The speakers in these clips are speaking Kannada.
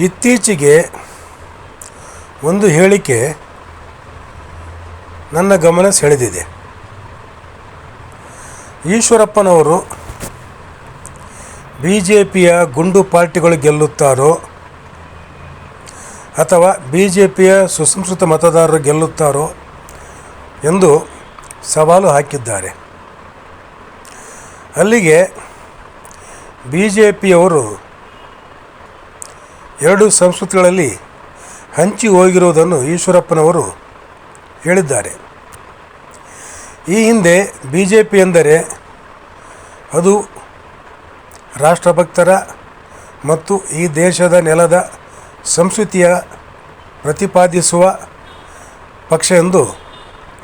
ಇತ್ತೀಚೆಗೆ ಒಂದು ಹೇಳಿಕೆ ನನ್ನ ಗಮನ ಸೆಳೆದಿದೆ. ಈಶ್ವರಪ್ಪನವರು BJPಯ ಗುಂಡು ಪಾರ್ಟಿಗಳು ಗೆಲ್ಲುತ್ತಾರೋ ಅಥವಾ BJPಯ ಸುಸಂಸ್ಕೃತ ಮತದಾರರು ಗೆಲ್ಲುತ್ತಾರೋ ಎಂದು ಸವಾಲು ಹಾಕಿದ್ದಾರೆ. ಅಲ್ಲಿಗೆ BJPಯವರು ಎರಡು ಸಂಸ್ಕೃತಿಗಳಲ್ಲಿ ಹಂಚಿ ಹೋಗಿರುವುದನ್ನು ಈಶ್ವರಪ್ಪನವರು ಹೇಳಿದ್ದಾರೆ. ಈ ಹಿಂದೆ BJP ಎಂದರೆ ಅದು ರಾಷ್ಟ್ರಭಕ್ತರ ಮತ್ತು ಈ ದೇಶದ ನೆಲದ ಸಂಸ್ಕೃತಿಯ ಪ್ರತಿಪಾದಿಸುವ ಪಕ್ಷ ಎಂದು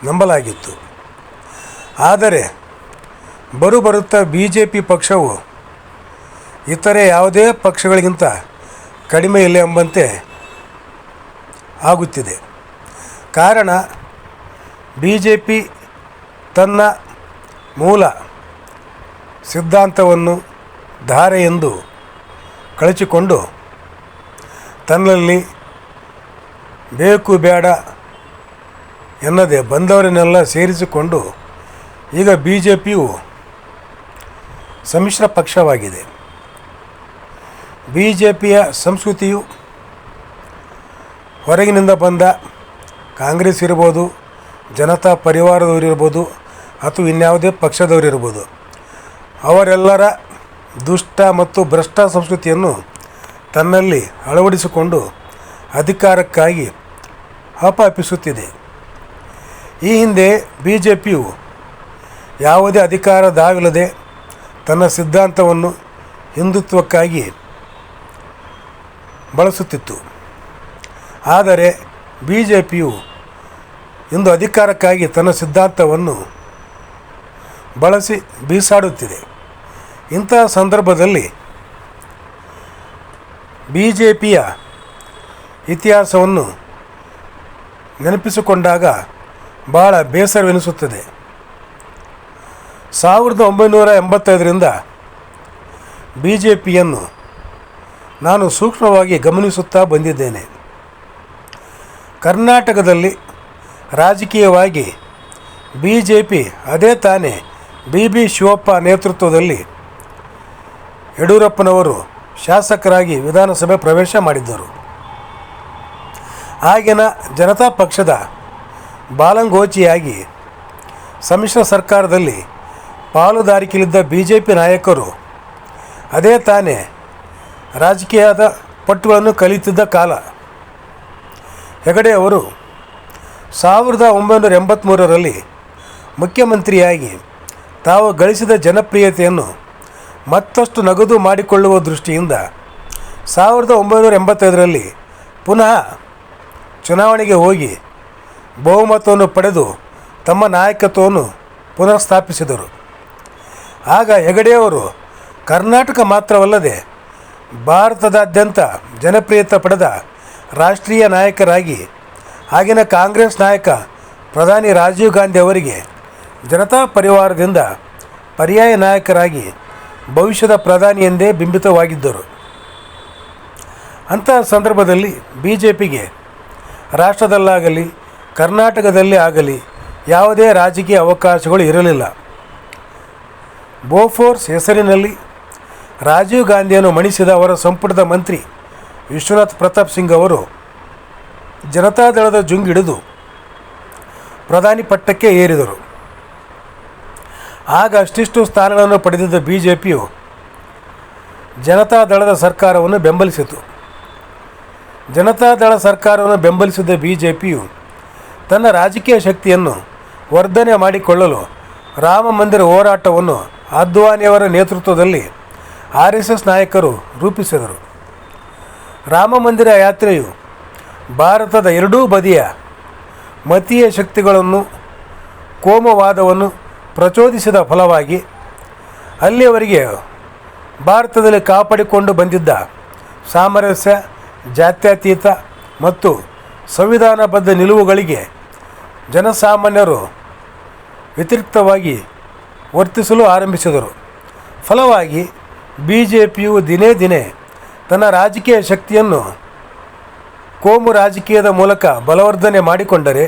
ನಂಬಲಾಗಿತ್ತು. ಆದರೆ ಬರುತ್ತಾ BJP ಪಕ್ಷವು ಇತರೆ ಯಾವುದೇ ಪಕ್ಷಗಳಿಗಿಂತ ಕಡಿಮೆ ಇಲ್ಲ ಎಂಬಂತೆ ಆಗುತ್ತಿದೆ. ಕಾರಣ BJP ತನ್ನ ಮೂಲ ಸಿದ್ಧಾಂತವನ್ನು ಧಾರೆ ಎಂದು ಕಳಚಿಕೊಂಡು ತನ್ನಲ್ಲಿ ಬೇಕು ಬೇಡ ಎನ್ನದೆ ಬಂದವರನ್ನೆಲ್ಲ ಸೇರಿಸಿಕೊಂಡು ಈಗ BJPಯು ಸಮ್ಮಿಶ್ರ ಪಕ್ಷವಾಗಿದೆ. BJPಯ ಸಂಸ್ಕೃತಿಯು ಹೊರಗಿನಿಂದ ಬಂದ ಕಾಂಗ್ರೆಸ್ ಇರ್ಬೋದು, ಜನತಾ ಪರಿವಾರದವರಿರ್ಬೋದು ಅಥವಾ ಇನ್ಯಾವುದೇ ಪಕ್ಷದವರಿರ್ಬೋದು, ಅವರೆಲ್ಲರ ದುಷ್ಟ ಮತ್ತು ಭ್ರಷ್ಟ ಸಂಸ್ಕೃತಿಯನ್ನು ತನ್ನಲ್ಲಿ ಅಳವಡಿಸಿಕೊಂಡು ಅಧಿಕಾರಕ್ಕಾಗಿ ಹಪಾಪಿಸುತ್ತಿದೆ. ಈ ಹಿಂದೆ BJPಯು ಯಾವುದೇ ಅಧಿಕಾರ ದಾವಿಲ್ಲದೆ ತನ್ನ ಸಿದ್ಧಾಂತವನ್ನು ಹಿಂದುತ್ವಕ್ಕಾಗಿ ಬಳಸುತ್ತಿತ್ತು. ಆದರೆ BJPಯು ಇಂದು ಅಧಿಕಾರಕ್ಕಾಗಿ ತನ್ನ ಸಿದ್ಧಾಂತವನ್ನು ಬಳಸಿ ಬೀಸಾಡುತ್ತಿದೆ. ಇಂತಹ ಸಂದರ್ಭದಲ್ಲಿ BJPಯ ಇತಿಹಾಸವನ್ನು ನೆನಪಿಸಿಕೊಂಡಾಗ ಬಹಳ ಬೇಸರವೆನಿಸುತ್ತದೆ. 1985ರಿಂದ BJPಯನ್ನು ನಾನು ಸೂಕ್ಷ್ಮವಾಗಿ ಗಮನಿಸುತ್ತಾ ಬಂದಿದ್ದೇನೆ. ಕರ್ನಾಟಕದಲ್ಲಿ ರಾಜಕೀಯವಾಗಿ BJP ಅದೇ ತಾನೇ BB ಶಿವಪ್ಪ ನೇತೃತ್ವದಲ್ಲಿ ಯಡಿಯೂರಪ್ಪನವರು ಶಾಸಕರಾಗಿ ವಿಧಾನಸಭೆ ಪ್ರವೇಶ ಮಾಡಿದ್ದರು. ಆಗಿನ ಜನತಾ ಪಕ್ಷದ ಬಾಲಂಗೋಚಿಯಾಗಿ ಸಮ್ಮಿಶ್ರ ಸರ್ಕಾರದಲ್ಲಿ ಪಾಲುದಾರಿಕೆಯಲ್ಲಿದ್ದ BJP ನಾಯಕರು ಅದೇ ತಾನೇ ರಾಜಕೀಯದ ಪಟ್ಟುಗಳನ್ನು ಕಲಿತಿದ್ದ ಕಾಲ. ಹೆಗಡೆ ಅವರು 1983ರಲ್ಲಿ ಮುಖ್ಯಮಂತ್ರಿಯಾಗಿ ತಾವು ಗಳಿಸಿದ ಜನಪ್ರಿಯತೆಯನ್ನು ಮತ್ತಷ್ಟು ನಗದು ಮಾಡಿಕೊಳ್ಳುವ ದೃಷ್ಟಿಯಿಂದ 1985ರಲ್ಲಿ ಪುನಃ ಚುನಾವಣೆಗೆ ಹೋಗಿ ಬಹುಮತವನ್ನು ಪಡೆದು ತಮ್ಮ ನಾಯಕತ್ವವನ್ನು ಪುನಃಸ್ಥಾಪಿಸಿದರು. ಆಗ ಹೆಗಡೆಯವರು ಕರ್ನಾಟಕ ಮಾತ್ರವಲ್ಲದೆ ಭಾರತದಾದ್ಯಂತ ಜನಪ್ರಿಯತೆ ಪಡೆದ ರಾಷ್ಟ್ರೀಯ ನಾಯಕರಾಗಿ ಆಗಿನ ಕಾಂಗ್ರೆಸ್ ನಾಯಕ ಪ್ರಧಾನಿ ರಾಜೀವ್ ಗಾಂಧಿ ಅವರಿಗೆ ಜನತಾ ಪರಿವಾರದಿಂದ ಪರ್ಯಾಯ ನಾಯಕರಾಗಿ ಭವಿಷ್ಯದ ಪ್ರಧಾನಿ ಎಂದೇ ಬಿಂಬಿತವಾಗಿದ್ದರು. ಅಂತಹ ಸಂದರ್ಭದಲ್ಲಿ BJPಗೆ ರಾಷ್ಟ್ರದಲ್ಲಾಗಲಿ ಕರ್ನಾಟಕದಲ್ಲೇ ಆಗಲಿ ಯಾವುದೇ ರಾಜಕೀಯ ಅವಕಾಶಗಳು ಇರಲಿಲ್ಲ. ಬೋಫೋರ್ಸ್ ಹೆಸರಿನಲ್ಲಿ ರಾಜೀವ್ ಗಾಂಧಿಯನ್ನು ಮಣಿಸಿದ ಅವರ ಸಂಪುಟದ ಮಂತ್ರಿ ವಿಶ್ವನಾಥ್ ಪ್ರತಾಪ್ ಸಿಂಗ್ ಅವರು ಜನತಾದಳದ ಜುಂಗಿಡಿದು ಪ್ರಧಾನಿ ಪಟ್ಟಕ್ಕೆ ಏರಿದರು. ಆಗ ಅಷ್ಟಿಷ್ಟು ಸ್ಥಾನಗಳನ್ನು ಪಡೆದಿದ್ದ BJPಯು ಜನತಾದಳದ ಸರ್ಕಾರವನ್ನು ಬೆಂಬಲಿಸಿತು. ಜನತಾದಳ ಸರ್ಕಾರವನ್ನು ಬೆಂಬಲಿಸಿದ BJPಯು ತನ್ನ ರಾಜಕೀಯ ಶಕ್ತಿಯನ್ನು ವರ್ಧನೆ ಮಾಡಿಕೊಳ್ಳಲು ರಾಮ ಮಂದಿರ ಹೋರಾಟವನ್ನು ಅದ್ವಾನಿಯವರ ನೇತೃತ್ವದಲ್ಲಿ RSS ನಾಯಕರು ರೂಪಿಸಿದರು. ರಾಮ ಮಂದಿರ ಯಾತ್ರೆಯು ಭಾರತದ ಎರಡೂ ಬದಿಯ ಮತೀಯ ಶಕ್ತಿಗಳನ್ನು ಕೋಮುವಾದವನ್ನು ಪ್ರಚೋದಿಸಿದ ಫಲವಾಗಿ ಅಲ್ಲಿಯವರೆಗೆ ಭಾರತದಲ್ಲಿ ಕಾಪಾಡಿಕೊಂಡು ಬಂದಿದ್ದ ಸಾಮರಸ್ಯ, ಜಾತ್ಯತೀತ ಮತ್ತು ಸಂವಿಧಾನಬದ್ಧ ನಿಲುವುಗಳಿಗೆ ಜನಸಾಮಾನ್ಯರು ವ್ಯತಿರಿಕ್ತವಾಗಿ ವರ್ತಿಸಲು ಆರಂಭಿಸಿದರು. ಫಲವಾಗಿ BJPಯು ದಿನೇ ದಿನೇ ತನ್ನ ರಾಜಕೀಯ ಶಕ್ತಿಯನ್ನು ಕೋಮು ರಾಜಕೀಯದ ಮೂಲಕ ಬಲವರ್ಧನೆ ಮಾಡಿಕೊಂಡರೆ,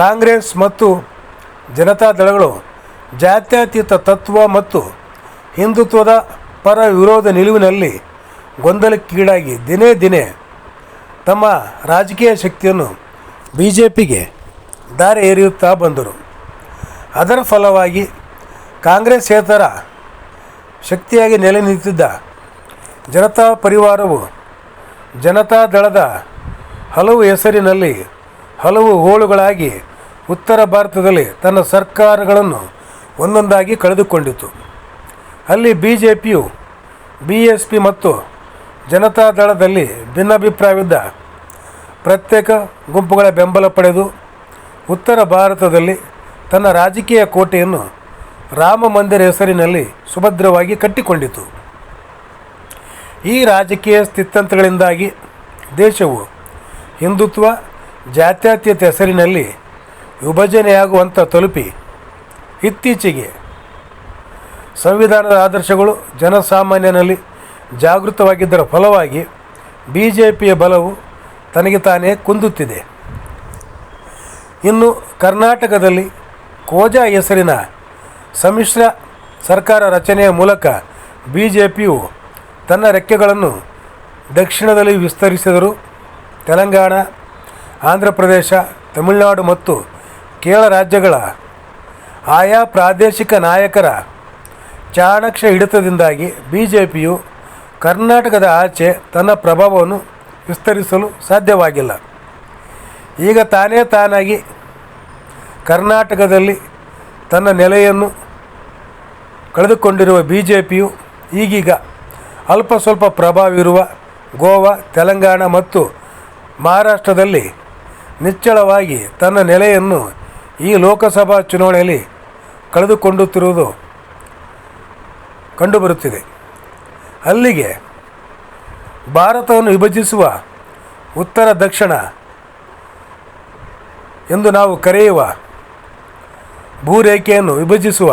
ಕಾಂಗ್ರೆಸ್ ಮತ್ತು ಜನತಾದಳಗಳು ಜಾತ್ಯತೀತ ತತ್ವ ಮತ್ತು ಹಿಂದುತ್ವದ ಪರ ವಿರೋಧ ನಿಲುವಿನಲ್ಲಿ ಗೊಂದಲಕ್ಕೀಡಾಗಿ ದಿನೇ ದಿನೇ ತಮ್ಮ ರಾಜಕೀಯ ಶಕ್ತಿಯನ್ನು BJPಗೆ ದಾರಿ ಎರೆಯುತ್ತಾ ಬಂದರು. ಅದರ ಫಲವಾಗಿ ಕಾಂಗ್ರೆಸ್ಸೇತರ ಶಕ್ತಿಯಾಗಿ ನೆಲೆ ನಿಂತಿದ್ದ ಜನತಾ ಪರಿವಾರವು ಜನತಾದಳದ ಹಲವು ಹೆಸರಿನಲ್ಲಿ ಹಲವು ಹೋಳುಗಳಾಗಿ ಉತ್ತರ ಭಾರತದಲ್ಲಿ ತನ್ನ ಸರ್ಕಾರಗಳನ್ನು ಒಂದೊಂದಾಗಿ ಕಳೆದುಕೊಂಡಿತು. ಅಲ್ಲಿ BJPಯು BSP ಮತ್ತು ಜನತಾದಳದಲ್ಲಿ ಭಿನ್ನಾಭಿಪ್ರಾಯವಿದ್ದ ಪ್ರತ್ಯೇಕ ಗುಂಪುಗಳ ಬೆಂಬಲ ಪಡೆದು ಉತ್ತರ ಭಾರತದಲ್ಲಿ ತನ್ನ ರಾಜಕೀಯ ಕೋಟೆಯನ್ನು ರಾಮ ಮಂದಿರ ಹೆಸರಿನಲ್ಲಿ ಸುಭದ್ರವಾಗಿ ಕಟ್ಟಿಕೊಂಡಿತು. ಈ ರಾಜಕೀಯ ಸ್ಥಿತ್ಯಂತರಗಳಿಂದಾಗಿ ದೇಶವು ಹಿಂದುತ್ವ ಜಾತ್ಯತೀತ ಹೆಸರಿನಲ್ಲಿ ವಿಭಜನೆಯಾಗುವಂಥ ತಲುಪಿ ಇತ್ತೀಚೆಗೆ ಸಂವಿಧಾನದ ಆದರ್ಶಗಳು ಜನಸಾಮಾನ್ಯನಲ್ಲಿ ಜಾಗೃತವಾಗಿದ್ದರ ಫಲವಾಗಿ BJPಯ ಬಲವು ತನಗೆ ತಾನೇ ಕುಂದುತ್ತಿದೆ. ಇನ್ನು ಕರ್ನಾಟಕದಲ್ಲಿ ಕೋಜಾ ಹೆಸರಿನ ಸಮ್ಮಿಶ್ರ ಸರ್ಕಾರ ರಚನೆಯ ಮೂಲಕ BJPಯು ತನ್ನ ರೆಕ್ಕೆಗಳನ್ನು ದಕ್ಷಿಣದಲ್ಲಿ ವಿಸ್ತರಿಸಿದರು. ತೆಲಂಗಾಣ, ಆಂಧ್ರ ಪ್ರದೇಶ, ತಮಿಳುನಾಡು ಮತ್ತು ಕೇರಳ ರಾಜ್ಯಗಳ ಆಯಾ ಪ್ರಾದೇಶಿಕ ನಾಯಕರ ಚಾಣಾಕ್ಷ ಹಿಡಿತದಿಂದಾಗಿ BJPಯು ಕರ್ನಾಟಕದ ಆಚೆ ತನ್ನ ಪ್ರಭಾವವನ್ನು ವಿಸ್ತರಿಸಲು ಸಾಧ್ಯವಾಗಿಲ್ಲ. ಈಗ ತಾನಾಗಿ ಕರ್ನಾಟಕದಲ್ಲಿ ತನ್ನ ನೆಲೆಯನ್ನು ಕಳೆದುಕೊಂಡಿರುವ BJPಯು ಈಗೀಗ ಅಲ್ಪ ಸ್ವಲ್ಪ ಪ್ರಭಾವವಿರುವ ಗೋವಾ, ತೆಲಂಗಾಣ ಮತ್ತು ಮಹಾರಾಷ್ಟ್ರದಲ್ಲಿ ನಿಚ್ಚಳವಾಗಿ ತನ್ನ ನೆಲೆಯನ್ನು ಈ ಲೋಕಸಭಾ ಚುನಾವಣೆಯಲ್ಲಿ ಕಳೆದುಕೊಳ್ಳುತ್ತಿರುವುದು ಕಂಡುಬರುತ್ತಿದೆ. ಅಲ್ಲಿಗೆ ಭಾರತವನ್ನು ವಿಭಜಿಸುವ ಉತ್ತರ ದಕ್ಷಿಣ ಎಂದು ನಾವು ಕರೆಯುವ ಭೂರೇಖೆಯನ್ನು ವಿಭಜಿಸುವ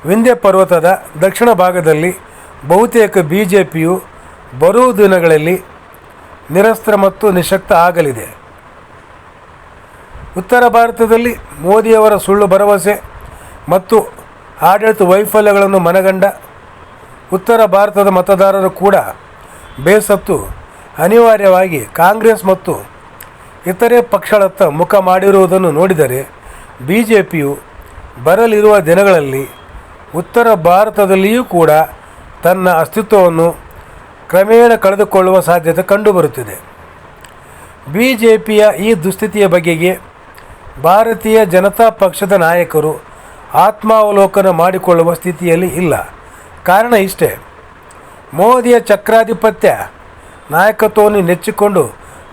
ವಿಂಧ್ಯ ಪರ್ವತದ ದಕ್ಷಿಣ ಭಾಗದಲ್ಲಿ ಬಹುತೇಕ BJPಯು ಬರುವ ದಿನಗಳಲ್ಲಿ ನಿರಸ್ತ್ರ ಮತ್ತು ನಿಶಕ್ತ ಆಗಲಿದೆ. ಉತ್ತರ ಭಾರತದಲ್ಲಿ ಮೋದಿಯವರ ಸುಳ್ಳು ಭರವಸೆ ಮತ್ತು ಆಡಳಿತ ವೈಫಲ್ಯಗಳನ್ನು ಮನಗಂಡ ಉತ್ತರ ಭಾರತದ ಮತದಾರರು ಕೂಡ ಬೇಸತ್ತು ಅನಿವಾರ್ಯವಾಗಿ ಕಾಂಗ್ರೆಸ್ ಮತ್ತು ಇತರೆ ಪಕ್ಷಗಳತ್ತ ಮುಖ ಮಾಡಿರುವುದನ್ನು ನೋಡಿದರೆ BJPಯು ಬರಲಿರುವ ದಿನಗಳಲ್ಲಿ ಉತ್ತರ ಭಾರತದಲ್ಲಿಯೂ ಕೂಡ ತನ್ನ ಅಸ್ತಿತ್ವವನ್ನು ಕ್ರಮೇಣ ಕಳೆದುಕೊಳ್ಳುವ ಸಾಧ್ಯತೆ ಕಂಡುಬರುತ್ತಿದೆ. BJPಯ ಈ ದುಸ್ಥಿತಿಯ ಬಗೆಗೆ ಭಾರತೀಯ ಜನತಾ ಪಕ್ಷದ ನಾಯಕರು ಆತ್ಮಾವಲೋಕನ ಮಾಡಿಕೊಳ್ಳುವ ಸ್ಥಿತಿಯಲ್ಲಿ ಇಲ್ಲ. ಕಾರಣ ಇಷ್ಟೇ: ಮೋದಿಯ ಚಕ್ರಾಧಿಪತ್ಯ ನಾಯಕತ್ವವನ್ನು ನೆಚ್ಚಿಕೊಂಡು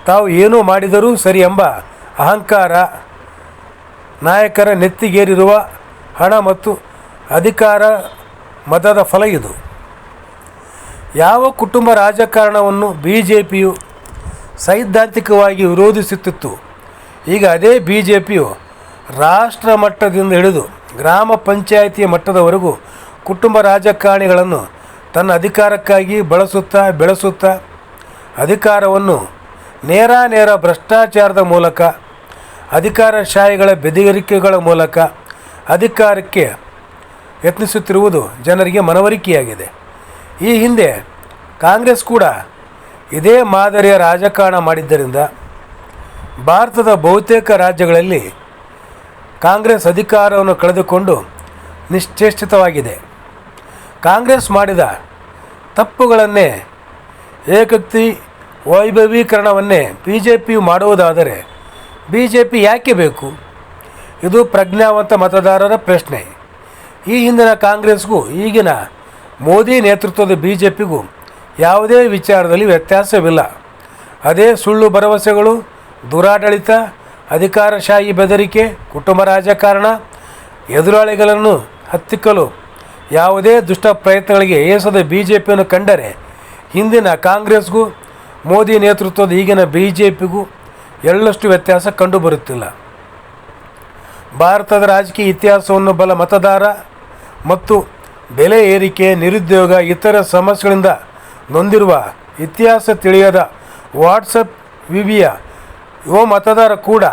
ತಾವು ಏನೂ ಮಾಡಿದರೂ ಸರಿ ಎಂಬ ಅಹಂಕಾರ ನಾಯಕರ ನೆತ್ತಿಗೇರಿರುವ ಹಣ ಮತ್ತು ಅಧಿಕಾರ ಮದದ ಫಲ ಇದು. ಯಾವ ಕುಟುಂಬ ರಾಜಕಾರಣವನ್ನು BJPಯು ಸೈದ್ಧಾಂತಿಕವಾಗಿ ವಿರೋಧಿಸುತ್ತಿತ್ತು, ಈಗ ಅದೇ BJPಯು ರಾಷ್ಟ್ರ ಮಟ್ಟದಿಂದ ಹಿಡಿದು ಗ್ರಾಮ ಪಂಚಾಯಿತಿಯ ಮಟ್ಟದವರೆಗೂ ಕುಟುಂಬ ರಾಜಕಾರಣಿಗಳನ್ನು ತನ್ನ ಅಧಿಕಾರಕ್ಕಾಗಿ ಬೆಳೆಸುತ್ತಾ ಅಧಿಕಾರವನ್ನು ನೇರ ಭ್ರಷ್ಟಾಚಾರದ ಮೂಲಕ, ಅಧಿಕಾರಶಾಹಿಗಳ ಬೆದರಿಕೆಗಳ ಮೂಲಕ ಅಧಿಕಾರಕ್ಕೆ ಯತ್ನಿಸುತ್ತಿರುವುದು ಜನರಿಗೆ ಮನವರಿಕೆಯಾಗಿದೆ. ಈ ಹಿಂದೆ ಕಾಂಗ್ರೆಸ್ ಕೂಡ ಇದೇ ಮಾದರಿಯ ರಾಜಕಾರಣ ಮಾಡಿದ್ದರಿಂದ ಭಾರತದ ಬಹುತೇಕ ರಾಜ್ಯಗಳಲ್ಲಿ ಕಾಂಗ್ರೆಸ್ ಅಧಿಕಾರವನ್ನು ಕಳೆದುಕೊಂಡು ನಿಶ್ಚೇಷ್ಟಿತವಾಗಿದೆ. ಕಾಂಗ್ರೆಸ್ ಮಾಡಿದ ತಪ್ಪುಗಳನ್ನೇ ಏಕಕ್ತಿ ವೈಭವೀಕರಣವನ್ನೇ BJPಯು ಮಾಡುವುದಾದರೆ BJP ಯಾಕೆ ಬೇಕು? ಇದು ಪ್ರಜ್ಞಾವಂತ ಮತದಾರರ ಪ್ರಶ್ನೆ. ಈ ಹಿಂದಿನ ಕಾಂಗ್ರೆಸ್ಗೂ ಈಗಿನ ಮೋದಿ ನೇತೃತ್ವದ BJPಗೂ ಯಾವುದೇ ವಿಚಾರದಲ್ಲಿ ವ್ಯತ್ಯಾಸವಿಲ್ಲ. ಅದೇ ಸುಳ್ಳು ಭರವಸೆಗಳು, ದುರಾಡಳಿತ, ಅಧಿಕಾರಶಾಹಿ ಬೆದರಿಕೆ, ಕುಟುಂಬ ರಾಜಕಾರಣ, ಎದುರಾಳಿಗಳನ್ನು ಹತ್ತಿಕ್ಕಲು ಯಾವುದೇ ದುಷ್ಟ ಪ್ರಯತ್ನಗಳಿಗೆ ಏಸದ BJPಯನ್ನು ಕಂಡರೆ ಹಿಂದಿನ ಕಾಂಗ್ರೆಸ್ಗೂ ಮೋದಿ ನೇತೃತ್ವದ ಈಗಿನ BJPಗೂ ಎಳ್ಳಷ್ಟು ವ್ಯತ್ಯಾಸ ಕಂಡುಬರುತ್ತಿಲ್ಲ. ಭಾರತದ ರಾಜಕೀಯ ಇತಿಹಾಸವನ್ನು ಬಲ ಮತದಾರ ಮತ್ತು ಬೆಲೆ ಏರಿಕೆ, ನಿರುದ್ಯೋಗ, ಇತರ ಸಮಸ್ಯೆಗಳಿಂದ ನೊಂದಿರುವ ಇತಿಹಾಸ ತಿಳಿಯದ ವಾಟ್ಸಪ್ ವಿವಿಯ ಯುವ ಮತದಾರ ಕೂಡ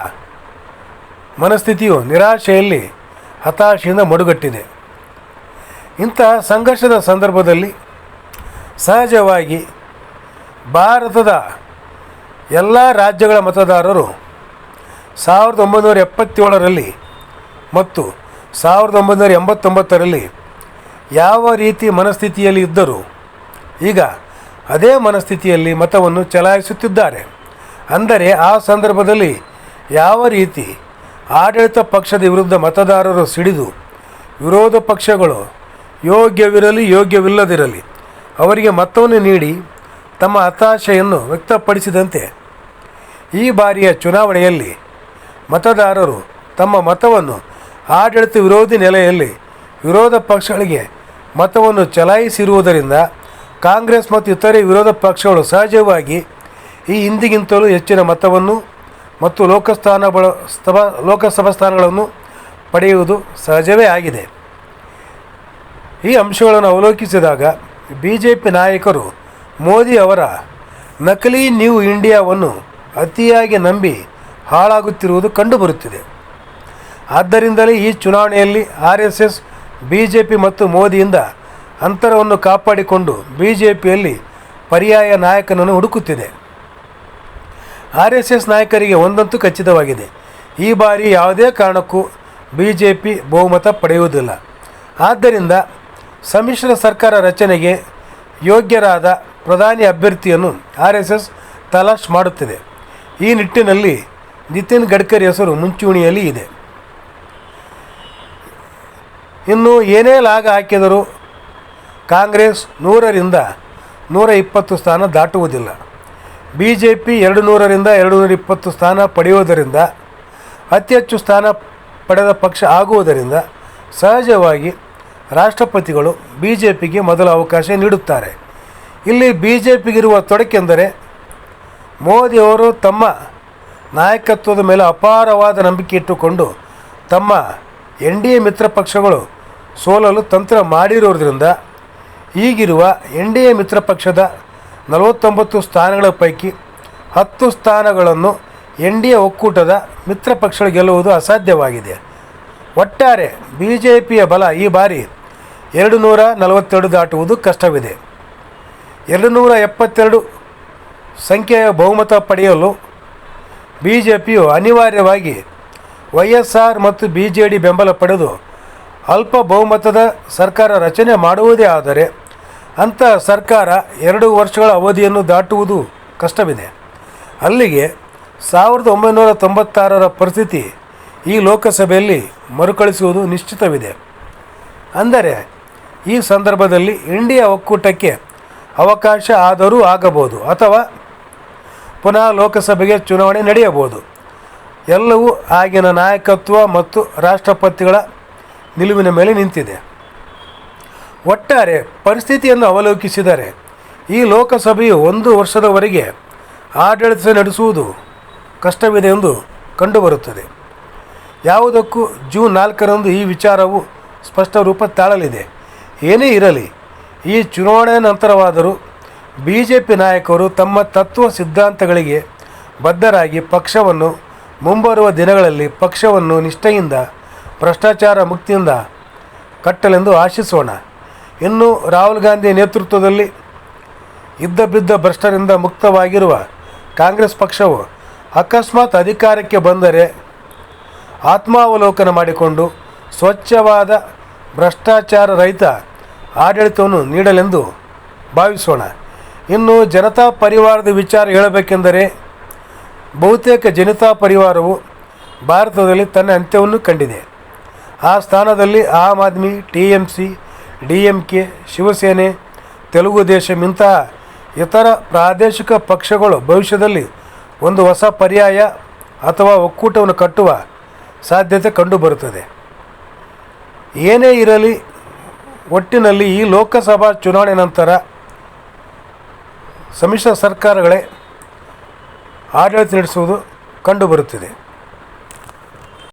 ಮನಸ್ಥಿತಿಯು ನಿರಾಶೆಯಲ್ಲಿ ಹತಾಶೆಯಿಂದ ಮಡುಗಟ್ಟಿದೆ. ಇಂತಹ ಸಂಘರ್ಷದ ಸಂದರ್ಭದಲ್ಲಿ ಸಹಜವಾಗಿ ಭಾರತದ ಎಲ್ಲ ರಾಜ್ಯಗಳ ಮತದಾರರು 1977ರಲ್ಲಿ ಮತ್ತು 1989ರಲ್ಲಿ ಯಾವ ರೀತಿ ಮನಸ್ಥಿತಿಯಲ್ಲಿ ಇದ್ದರೂ ಈಗ ಅದೇ ಮನಸ್ಥಿತಿಯಲ್ಲಿ ಮತವನ್ನು ಚಲಾಯಿಸುತ್ತಿದ್ದಾರೆ. ಅಂದರೆ ಆ ಸಂದರ್ಭದಲ್ಲಿ ಯಾವ ರೀತಿ ಆಡಳಿತ ಪಕ್ಷದ ವಿರುದ್ಧ ಮತದಾರರು ಸಿಡಿದು ವಿರೋಧ ಪಕ್ಷಗಳು ಯೋಗ್ಯವಿರಲಿ ಯೋಗ್ಯವಿಲ್ಲದಿರಲಿ ಅವರಿಗೆ ಮತವನ್ನು ನೀಡಿ ತಮ್ಮ ಹತಾಶೆಯನ್ನು ವ್ಯಕ್ತಪಡಿಸಿದಂತೆ ಈ ಬಾರಿಯ ಚುನಾವಣೆಯಲ್ಲಿ ಮತದಾರರು ತಮ್ಮ ಮತವನ್ನು ಆಡಳಿತ ವಿರೋಧಿ ನೆಲೆಯಲ್ಲಿ ವಿರೋಧ ಪಕ್ಷಗಳಿಗೆ ಮತವನ್ನು ಚಲಾಯಿಸಿರುವುದರಿಂದ ಕಾಂಗ್ರೆಸ್ ಮತ್ತು ಇತರೆ ವಿರೋಧ ಪಕ್ಷಗಳು ಸಹಜವಾಗಿ ಈ ಹಿಂದಿಗಿಂತಲೂ ಹೆಚ್ಚಿನ ಮತವನ್ನು ಮತ್ತು ಲೋಕಸಭಾ ಸ್ಥಾನಗಳನ್ನು ಪಡೆಯುವುದು ಸಹಜವೇ ಆಗಿದೆ. ಈ ಅಂಶಗಳನ್ನು ಅವಲೋಕಿಸಿದಾಗ BJP ನಾಯಕರು ಮೋದಿ ಅವರ ನಕಲಿ ನ್ಯೂ ಇಂಡಿಯಾವನ್ನು ಅತಿಯಾಗಿ ನಂಬಿ ಹಾಳಾಗುತ್ತಿರುವುದು ಕಂಡುಬರುತ್ತಿದೆ. ಆದ್ದರಿಂದಲೇ ಈ ಚುನಾವಣೆಯಲ್ಲಿ RSS BJP ಮತ್ತು ಮೋದಿಯಿಂದ ಅಂತರವನ್ನು ಕಾಪಾಡಿಕೊಂಡು BJPಯಲ್ಲಿ ಪರ್ಯಾಯ ನಾಯಕನನ್ನು ಹುಡುಕುತ್ತಿದೆ. RSS ನಾಯಕರಿಗೆ ಒಂದಂತೂ ಖಚಿತವಾಗಿದೆ, ಈ ಬಾರಿ ಯಾವುದೇ ಕಾರಣಕ್ಕೂ BJP ಬಹುಮತ ಪಡೆಯುವುದಿಲ್ಲ. ಆದ್ದರಿಂದ ಸಮ್ಮಿಶ್ರ ಸರ್ಕಾರ ರಚನೆಗೆ ಯೋಗ್ಯರಾದ ಪ್ರಧಾನಿ ಅಭ್ಯರ್ಥಿಯನ್ನು RSS ತಲಾಶ್ ಮಾಡುತ್ತಿದೆ. ಈ ನಿಟ್ಟಿನಲ್ಲಿ ನಿತಿನ್ ಗಡ್ಕರಿ ಹೆಸರು ಮುಂಚೂಣಿಯಲ್ಲಿ ಇದೆ. ಇನ್ನು ಏನೇ ಲಾಗ ಹಾಕಿದರೂ ಕಾಂಗ್ರೆಸ್ 100ರಿಂದ 120 ಸ್ಥಾನ ದಾಟುವುದಿಲ್ಲ. BJP 200ರಿಂದ 220 ಸ್ಥಾನ ಪಡೆಯುವುದರಿಂದ ಅತಿ ಹೆಚ್ಚು ಸ್ಥಾನ ಪಡೆದ ಪಕ್ಷ ಆಗುವುದರಿಂದ ಸಹಜವಾಗಿ ರಾಷ್ಟ್ರಪತಿಗಳು BJPಗೆ ಮೊದಲ ಅವಕಾಶ ನೀಡುತ್ತಾರೆ. ಇಲ್ಲಿ BJPಗಿರುವ ತೊಡಕೆಂದರೆ ಮೋದಿಯವರು ತಮ್ಮ ನಾಯಕತ್ವದ ಮೇಲೆ ಅಪಾರವಾದ ನಂಬಿಕೆ ಇಟ್ಟುಕೊಂಡು ತಮ್ಮ NDA ಮಿತ್ರ ಪಕ್ಷಗಳು ಸೋಲಲು ತಂತ್ರ ಮಾಡಿರುವುದರಿಂದ ಈಗಿರುವ NDA ಮಿತ್ರ ಪಕ್ಷದ 49 ಸ್ಥಾನಗಳ ಪೈಕಿ 10 ಸ್ಥಾನಗಳನ್ನು NDA ಒಕ್ಕೂಟದ ಮಿತ್ರ ಪಕ್ಷಗಳು ಗೆಲ್ಲುವುದು ಅಸಾಧ್ಯವಾಗಿದೆ. ಒಟ್ಟಾರೆ BJPಯ ಬಲ ಈ ಬಾರಿ 242 ದಾಟುವುದು ಕಷ್ಟವಿದೆ. 272 ಸಂಖ್ಯೆಯ ಬಹುಮತ ಪಡೆಯಲು BJPಯು ಅನಿವಾರ್ಯವಾಗಿ YSR ಮತ್ತು BJD ಬೆಂಬಲ ಪಡೆದು ಅಲ್ಪ ಬಹುಮತದ ಸರ್ಕಾರ ರಚನೆ ಮಾಡುವುದೇ ಆದರೆ ಅಂತಹ ಸರ್ಕಾರ 2 ವರ್ಷಗಳ ಅವಧಿಯನ್ನು ದಾಟುವುದು ಕಷ್ಟವಿದೆ. ಅಲ್ಲಿಗೆ 1996ರ ಪರಿಸ್ಥಿತಿ ಈ ಲೋಕಸಭೆಯಲ್ಲಿ ಮರುಕಳಿಸುವುದು ನಿಶ್ಚಿತವಿದೆ. ಅಂದರೆ ಈ ಸಂದರ್ಭದಲ್ಲಿ ಇಂಡಿಯಾ ಒಕ್ಕೂಟಕ್ಕೆ ಅವಕಾಶ ಆದರೂ ಆಗಬಹುದು ಅಥವಾ ಪುನಃ ಲೋಕಸಭೆಗೆ ಚುನಾವಣೆ ನಡೆಯಬಹುದು. ಎಲ್ಲವೂ ಆಗಿನ ನಾಯಕತ್ವ ಮತ್ತು ರಾಷ್ಟ್ರಪತಿಗಳ ನಿಲುವಿನ ಮೇಲೆ ನಿಂತಿದೆ. ಒಟ್ಟಾರೆ ಪರಿಸ್ಥಿತಿಯನ್ನು ಅವಲೋಕಿಸಿದರೆ ಈ ಲೋಕಸಭೆಯು 1 ವರ್ಷದವರೆಗೆ ಆಡಳಿತ ನಡೆಸುವುದು ಕಷ್ಟವಿದೆ ಎಂದು ಕಂಡುಬರುತ್ತದೆ. ಯಾವುದಕ್ಕೂ ಜೂನ್ 4ರಂದು ಈ ವಿಚಾರವು ಸ್ಪಷ್ಟ ರೂಪ ತಾಳಲಿದೆ. ಏನೇ ಇರಲಿ, ಈ ಚುನಾವಣೆ ನಂತರವಾದರೂ BJP ನಾಯಕರು ತಮ್ಮ ತತ್ವ ಸಿದ್ಧಾಂತಗಳಿಗೆ ಬದ್ಧರಾಗಿ ಪಕ್ಷವನ್ನು ಮುಂಬರುವ ದಿನಗಳಲ್ಲಿ ಪಕ್ಷವನ್ನು ನಿಷ್ಠೆಯಿಂದ ಭ್ರಷ್ಟಾಚಾರ ಮುಕ್ತಿಯಿಂದ ಕಟ್ಟಲೆಂದು ಆಶಿಸೋಣ. ಇನ್ನು ರಾಹುಲ್ ಗಾಂಧಿ ನೇತೃತ್ವದಲ್ಲಿ ಇದ್ದಬಿದ್ದ ಭ್ರಷ್ಟರಿಂದ ಮುಕ್ತವಾಗಿರುವ ಕಾಂಗ್ರೆಸ್ ಪಕ್ಷವು ಅಕಸ್ಮಾತ್ ಅಧಿಕಾರಕ್ಕೆ ಬಂದರೆ ಆತ್ಮಾವಲೋಕನ ಮಾಡಿಕೊಂಡು ಸ್ವಚ್ಛವಾದ ಭ್ರಷ್ಟಾಚಾರ ರಹಿತ ಆಡಳಿತವನ್ನು ನೀಡಲೆಂದು ಭಾವಿಸೋಣ. ಇನ್ನು ಜನತಾ ಪರಿವಾರದ ವಿಚಾರ ಹೇಳಬೇಕೆಂದರೆ ಬಹುತೇಕ ಜನತಾ ಪರಿವಾರವು ಭಾರತದಲ್ಲಿ ತನ್ನ ಅಂತ್ಯವನ್ನು ಕಂಡಿದೆ. ಆ ಸ್ಥಾನದಲ್ಲಿ ಆಮ್ ಆದ್ಮಿ, TMC, DMK, ಶಿವಸೇನೆ, ತೆಲುಗು ದೇಶಂ ಇಂತಹ ಇತರ ಪ್ರಾದೇಶಿಕ ಪಕ್ಷಗಳು ಭವಿಷ್ಯದಲ್ಲಿ ಒಂದು ಹೊಸ ಪರ್ಯಾಯ ಅಥವಾ ಒಕ್ಕೂಟವನ್ನು ಕಟ್ಟುವ ಸಾಧ್ಯತೆ ಕಂಡುಬರುತ್ತದೆ. ಏನೇ ಇರಲಿ, ಒಟ್ಟಿನಲ್ಲಿ ಈ ಲೋಕಸಭಾ ಚುನಾವಣೆ ನಂತರ ಸಮ್ಮಿಶ್ರ ಸರ್ಕಾರಗಳೇ ಆಡಳಿತ ನಡೆಸುವುದು ಕಂಡುಬರುತ್ತಿದೆ.